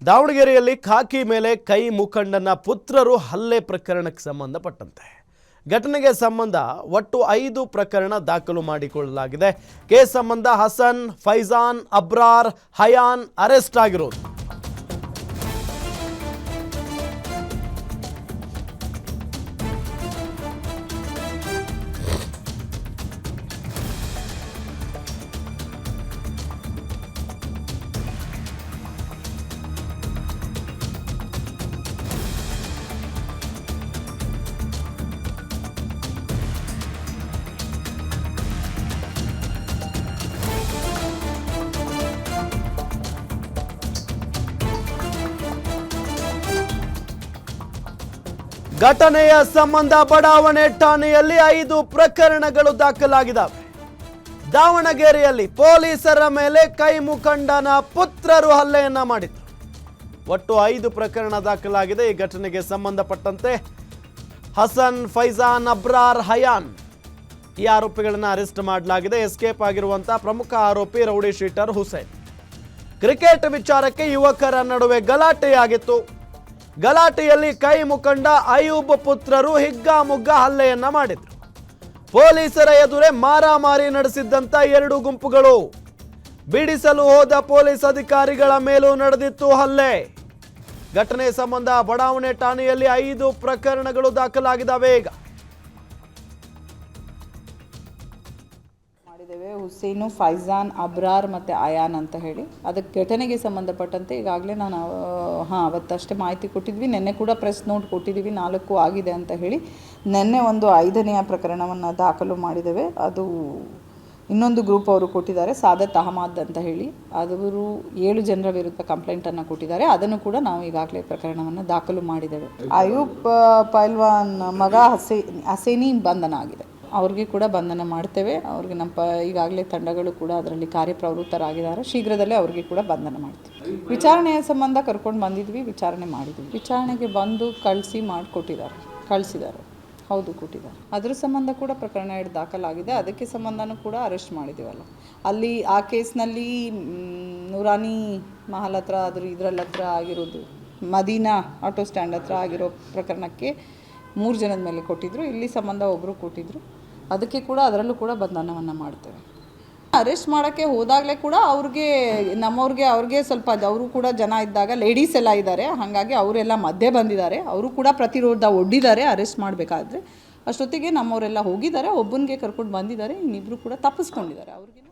ದಾವಣಗೆರೆಯಲ್ಲಿ ಖಾಕಿ ಮೇಲೆ ಕೈ ಮುಖಂಡನ ಪುತ್ರರು ಹಲ್ಲೆ ಪ್ರಕರಣಕ್ಕೆ ಸಂಬಂಧಪಟ್ಟಂತೆ ಘಟನೆಗೆ ಸಂಬಂಧ ಒಟ್ಟು 5 ಪ್ರಕರಣ ದಾಖಲು ಮಾಡಿಕೊಳ್ಳಲಾಗಿದೆ. ಕೇಸ್ ಸಂಬಂಧ ಹಸನ್, ಫೈಜಾನ್, ಅಬ್ರಾರ್, ಹಯಾನ್ ಅರೆಸ್ಟ್ ಆಗಿರೋದು. ಘಟನೆಯ ಸಂಬಂಧ ಬಡಾವಣೆ ಠಾಣೆಯಲ್ಲಿ 5 ಪ್ರಕರಣಗಳು ದಾಖಲಾಗಿದ್ದಾವೆ. ದಾವಣಗೆರೆಯಲ್ಲಿ ಪೊಲೀಸರ ಮೇಲೆ ಕೈ ಮುಖಂಡನ ಪುತ್ರರು ಹಲ್ಲೆಯನ್ನ ಮಾಡಿದ್ರು. ಒಟ್ಟು 5 ಪ್ರಕರಣ ದಾಖಲಾಗಿದೆ. ಈ ಘಟನೆಗೆ ಸಂಬಂಧಪಟ್ಟಂತೆ ಹಸನ್, ಫೈಜಾನ್, ಅಬ್ರಾರ್, ಹಯಾನ್ ಈ ಆರೋಪಿಗಳನ್ನು ಅರೆಸ್ಟ್ ಮಾಡಲಾಗಿದೆ. ಎಸ್ಕೇಪ್ ಆಗಿರುವಂತಹ ಪ್ರಮುಖ ಆರೋಪಿ ರೌಡಿ ಶೀಟರ್ ಹುಸೇನ್. ಕ್ರಿಕೆಟ್ ವಿಚಾರಕ್ಕೆ ಯುವಕರ ನಡುವೆ ಗಲಾಟೆಯಾಗಿತ್ತು. ಗಲಾಟೆಯಲ್ಲಿ ಕೈ ಮುಖಂಡ ಅಯೂಬ್ ಪುತ್ರರು ಹಿಗ್ಗಾಮುಗ್ಗಾ ಹಲ್ಲೆಯನ್ನ ಮಾಡಿದ್ರು. ಪೊಲೀಸರ ಎದುರೇ ಮಾರಾಮಾರಿ ನಡೆಸಿದ್ದಂತ 2 ಗುಂಪುಗಳು. ಬಿಡಿಸಲು ಹೋದ ಪೊಲೀಸ್ ಅಧಿಕಾರಿಗಳ ಮೇಲೂ ನಡೆದಿತ್ತು ಹಲ್ಲೆ. ಘಟನೆ ಸಂಬಂಧ ಬಡಾವಣೆ ಠಾಣೆಯಲ್ಲಿ 5 ಪ್ರಕರಣಗಳು ದಾಖಲಾಗಿದ್ದಾವೆ. ಈಗ ಹುಸೇನು, ಫೈಜಾನ್, ಅಬ್ರಾರ್ ಮತ್ತು ಅಯಾನ್ ಅಂತ ಹೇಳಿ ಅದಕ್ಕೆ ಘಟನೆಗೆ ಸಂಬಂಧಪಟ್ಟಂತೆ ಈಗಾಗಲೇ ನಾನು ಅವತ್ತಷ್ಟೇ ಮಾಹಿತಿ ಕೊಟ್ಟಿದ್ವಿ. ನಿನ್ನೆ ಕೂಡ ಪ್ರೆಸ್ ನೋಟ್ ಕೊಟ್ಟಿದ್ದೀವಿ. 4 ಆಗಿದೆ ಅಂತ ಹೇಳಿ ನಿನ್ನೆ ಒಂದು 5ನೇ ಪ್ರಕರಣವನ್ನು ದಾಖಲು ಮಾಡಿದ್ದೇವೆ. ಅದು ಇನ್ನೊಂದು ಗ್ರೂಪ್ ಅವರು ಕೊಟ್ಟಿದ್ದಾರೆ, ಸಾದತ್ ಅಹಮದ್ ಅಂತ ಹೇಳಿ. ಅವರು 7 ಜನರ ವಿರುದ್ಧ ಕಂಪ್ಲೇಂಟನ್ನು ಕೊಟ್ಟಿದ್ದಾರೆ. ಅದನ್ನು ಕೂಡ ನಾವು ಈಗಾಗಲೇ ಪ್ರಕರಣವನ್ನು ದಾಖಲು ಮಾಡಿದ್ದೇವೆ. ಅಯೂಬ್ ಪೈಲ್ವಾನ್ ಮಗ ಹಸೇನಿ ಬಂಧನ ಆಗಿದೆ. ಅವ್ರಿಗೆ ಕೂಡ ಬಂಧನ ಮಾಡ್ತೇವೆ. ಅವ್ರಿಗೆ ನಮ್ಮ ಈಗಾಗಲೇ ತಂಡಗಳು ಕೂಡ ಅದರಲ್ಲಿ ಕಾರ್ಯಪ್ರವೃತ್ತರಾಗಿದ್ದಾರೆ. ಶೀಘ್ರದಲ್ಲೇ ಅವ್ರಿಗೆ ಕೂಡ ಬಂಧನ ಮಾಡ್ತೀವಿ. ವಿಚಾರಣೆಯ ಸಂಬಂಧ ಕರ್ಕೊಂಡು ಬಂದಿದ್ವಿ, ವಿಚಾರಣೆ ಮಾಡಿದ್ವಿ. ವಿಚಾರಣೆಗೆ ಬಂದು ಕಳಿಸಿದ್ದಾರೆ. ಹೌದು, ಕೊಟ್ಟಿದ್ದಾರೆ. ಅದ್ರ ಸಂಬಂಧ ಕೂಡ ಪ್ರಕರಣ ದಾಖಲಾಗಿದೆ. ಅದಕ್ಕೆ ಸಂಬಂಧನೂ ಕೂಡ ಅರೆಸ್ಟ್ ಮಾಡಿದ್ದೀವಲ್ಲ. ಅಲ್ಲಿ ಆ ಕೇಸ್ನಲ್ಲಿ ನೂರಾನಿ ಮಹಲ್ ಹತ್ರ ಇದರಲ್ಲಿ ಹತ್ರ ಆಗಿರೋದು, ಮದೀನಾ ಆಟೋ ಸ್ಟ್ಯಾಂಡ್ ಹತ್ರ ಆಗಿರೋ ಪ್ರಕರಣಕ್ಕೆ 3 ಜನದ ಮೇಲೆ ಕೊಟ್ಟಿದ್ದರು. ಇಲ್ಲಿ ಸಂಬಂಧ ಒಬ್ಬರು ಕೊಟ್ಟಿದ್ದರು. ಅದಕ್ಕೆ ಕೂಡ ಅದರಲ್ಲೂ ಕೂಡ ಬಂಧನವನ್ನು ಮಾಡ್ತೇವೆ. ಅರೆಸ್ಟ್ ಮಾಡೋಕ್ಕೆ ಹೋದಾಗಲೇ ಕೂಡ ಅವ್ರಿಗೆ ಸ್ವಲ್ಪ ಅವರು ಕೂಡ ಜನ ಇದ್ದಾಗ ಲೇಡೀಸ್ ಎಲ್ಲ ಇದ್ದಾರೆ. ಹಾಗಾಗಿ ಅವರೆಲ್ಲ ಮಧ್ಯೆ ಬಂದಿದ್ದಾರೆ. ಅವರು ಕೂಡ ಪ್ರತಿರೋಧ ಒಡ್ಡಿದ್ದಾರೆ ಅರೆಸ್ಟ್ ಮಾಡಬೇಕಾದ್ರೆ. ಅಷ್ಟೊತ್ತಿಗೆ ನಮ್ಮವರೆಲ್ಲ ಹೋಗಿದ್ದಾರೆ. ಒಬ್ಬನಿಗೆ ಕರ್ಕೊಂಡು ಬಂದಿದ್ದಾರೆ, ಇನ್ನಿಬ್ಬರು ಕೂಡ ತಪ್ಪಿಸ್ಕೊಂಡಿದ್ದಾರೆ. ಅವ್ರಿಗೆ